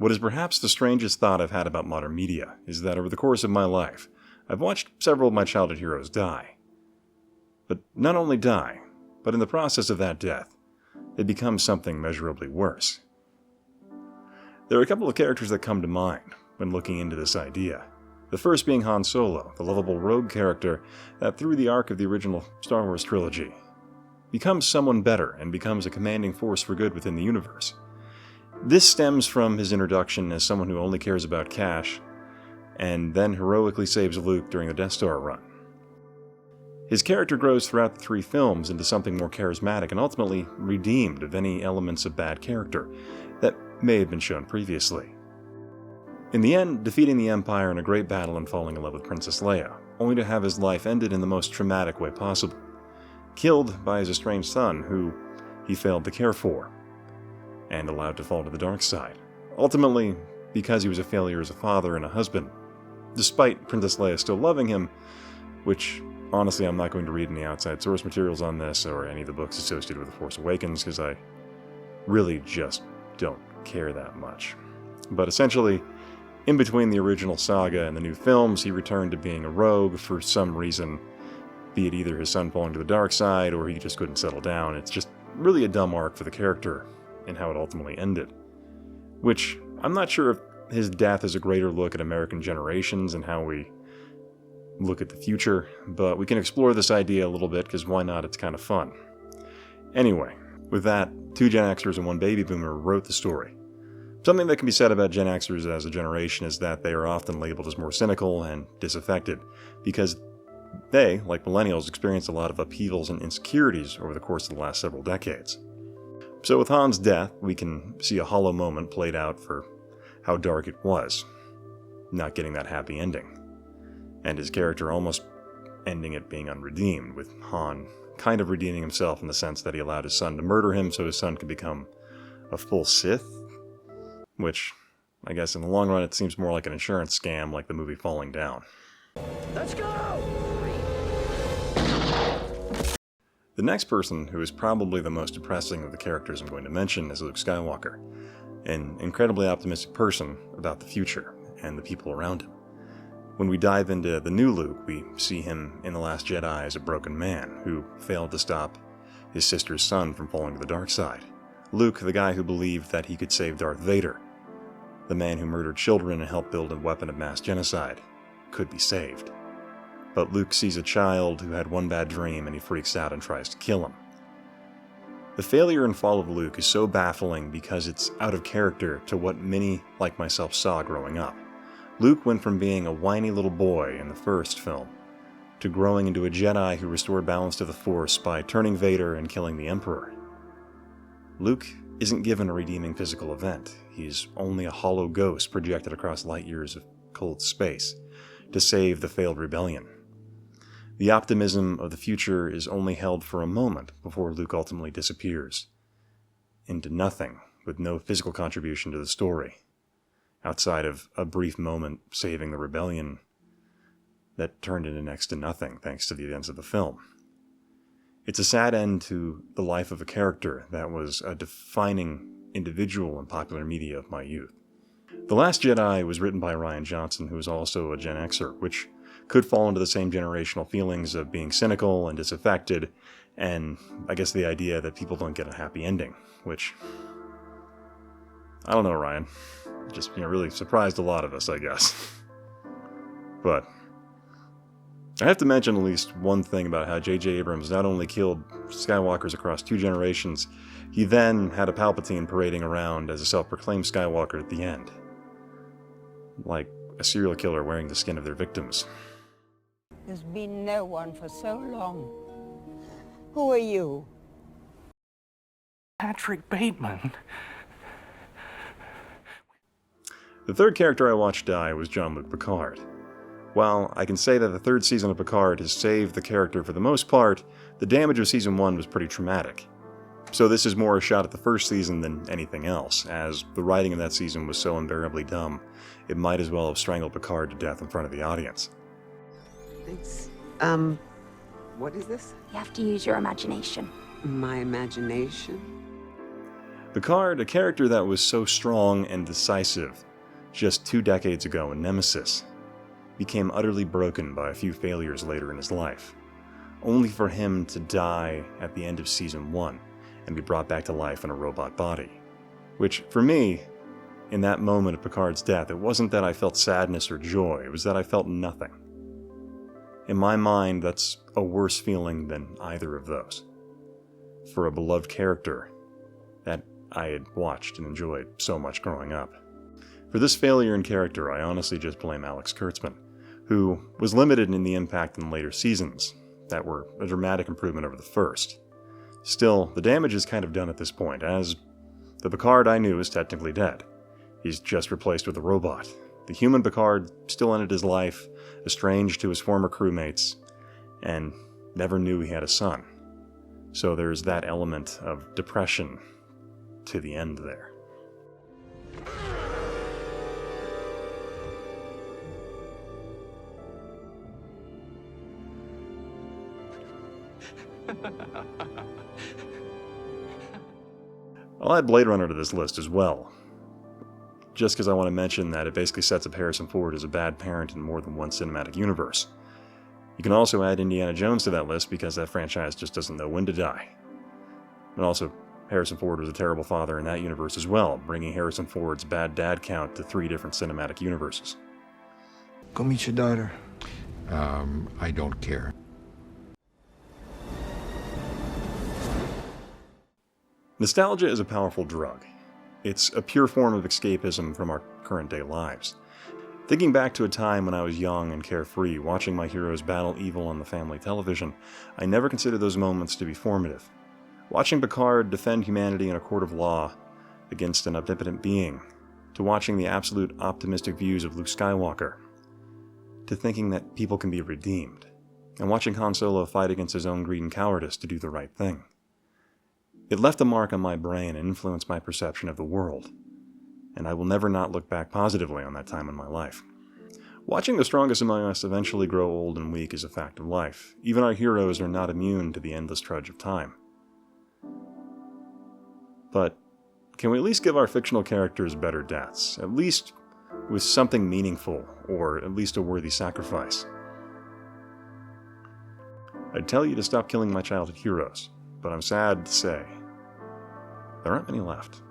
What is perhaps the strangest thought I've had about modern media is that over the course of my life, I've watched several of my childhood heroes die. But not only die, but in the process of that death, they become something measurably worse. There are a couple of characters that come to mind when looking into this idea. The first being Han Solo, the lovable rogue character that through the arc of the original Star Wars trilogy becomes someone better and becomes a commanding force for good within the universe. This stems from his introduction as someone who only cares about cash, and then heroically saves Luke during the Death Star run. His character grows throughout the 3 films into something more charismatic and ultimately redeemed of any elements of bad character that may have been shown previously. In the end, defeating the Empire in a great battle and falling in love with Princess Leia, only to have his life ended in the most traumatic way possible. Killed by his estranged son, who he failed to care for, and allowed to fall to the dark side. Ultimately, because he was a failure as a father and a husband, despite Princess Leia still loving him, which, honestly, I'm not going to read any outside source materials on this or any of the books associated with The Force Awakens, because I really just don't care that much. But essentially, in between the original saga and the new films, he returned to being a rogue for some reason, be it either his son falling to the dark side or he just couldn't settle down. It's just really a dumb arc for the character and how it ultimately ended. Which, I'm not sure if his death is a greater look at American generations and how we look at the future, but we can explore this idea a little bit, because why not? It's kind of fun. Anyway, with that, 2 Gen Xers and 1 baby boomer wrote the story. Something that can be said about Gen Xers as a generation is that they are often labeled as more cynical and disaffected, because they, like millennials, experienced a lot of upheavals and insecurities over the course of the last several decades. So with Han's death, we can see a hollow moment played out for how dark it was, not getting that happy ending, and his character almost ending it being unredeemed, with Han kind of redeeming himself in the sense that he allowed his son to murder him so his son could become a full Sith, which, I guess in the long run it seems more like an insurance scam like the movie Falling Down. Let's go! The next person, who is probably the most depressing of the characters I'm going to mention, is Luke Skywalker, an incredibly optimistic person about the future and the people around him. When we dive into the new Luke, we see him in The Last Jedi as a broken man who failed to stop his sister's son from falling to the dark side. Luke, the guy who believed that he could save Darth Vader, the man who murdered children and helped build a weapon of mass genocide, could be saved. But Luke sees a child who had one bad dream and he freaks out and tries to kill him. The failure and fall of Luke is so baffling because it's out of character to what many, like myself, saw growing up. Luke went from being a whiny little boy in the first film to growing into a Jedi who restored balance to the Force by turning Vader and killing the Emperor. Luke isn't given a redeeming physical event. He's only a hollow ghost projected across light years of cold space to save the failed rebellion. The optimism of the future is only held for a moment before Luke ultimately disappears into nothing, with no physical contribution to the story, outside of a brief moment saving the rebellion that turned into next to nothing thanks to the events of the film. It's a sad end to the life of a character that was a defining individual in popular media of my youth. The Last Jedi was written by Rian Johnson, who is also a Gen Xer, which could fall into the same generational feelings of being cynical and disaffected, and I guess the idea that people don't get a happy ending, which, I don't know, Ryan. Just, really surprised a lot of us, I guess. But I have to mention at least one thing about how J.J. Abrams not only killed Skywalkers across 2 generations, he then had a Palpatine parading around as a self-proclaimed Skywalker at the end. Like a serial killer wearing the skin of their victims. There's been no one for so long. Who are you? Patrick Bateman. The third character I watched die was Jean-Luc Picard. While I can say that the 3rd season of Picard has saved the character for the most part, the damage of Season 1 was pretty traumatic. So this is more a shot at the first season than anything else, as the writing of that season was so unbearably dumb, it might as well have strangled Picard to death in front of the audience. It's, what is this? You have to use your imagination. My imagination? Picard, a character that was so strong and decisive just 2 decades ago in Nemesis, became utterly broken by a few failures later in his life, only for him to die at the end of Season 1 and be brought back to life in a robot body. Which, for me, in that moment of Picard's death, it wasn't that I felt sadness or joy, it was that I felt nothing. In my mind, that's a worse feeling than either of those. For a beloved character that I had watched and enjoyed so much growing up. For this failure in character, I honestly just blame Alex Kurtzman, who was limited in the impact in later seasons that were a dramatic improvement over the first. Still, the damage is kind of done at this point, as the Picard I knew is technically dead. He's just replaced with a robot. The human Picard still ended his life, estranged to his former crewmates, and never knew he had a son. So there's that element of depression to the end there. I'll add Blade Runner to this list as well, just because I want to mention that it basically sets up Harrison Ford as a bad parent in more than one cinematic universe. You can also add Indiana Jones to that list because that franchise just doesn't know when to die. And also, Harrison Ford was a terrible father in that universe as well, bringing Harrison Ford's bad dad count to 3 different cinematic universes. Go meet your daughter. I don't care. Nostalgia is a powerful drug. It's a pure form of escapism from our current-day lives. Thinking back to a time when I was young and carefree, watching my heroes battle evil on the family television, I never considered those moments to be formative. Watching Picard defend humanity in a court of law against an omnipotent being, to watching the absolute optimistic views of Luke Skywalker, to thinking that people can be redeemed, and watching Han Solo fight against his own greed and cowardice to do the right thing. It left a mark on my brain and influenced my perception of the world, and I will never not look back positively on that time in my life. Watching the strongest among us eventually grow old and weak is a fact of life. Even our heroes are not immune to the endless trudge of time. But can we at least give our fictional characters better deaths, at least with something meaningful, or at least a worthy sacrifice? I'd tell you to stop killing my childhood heroes, but I'm sad to say, there aren't many left.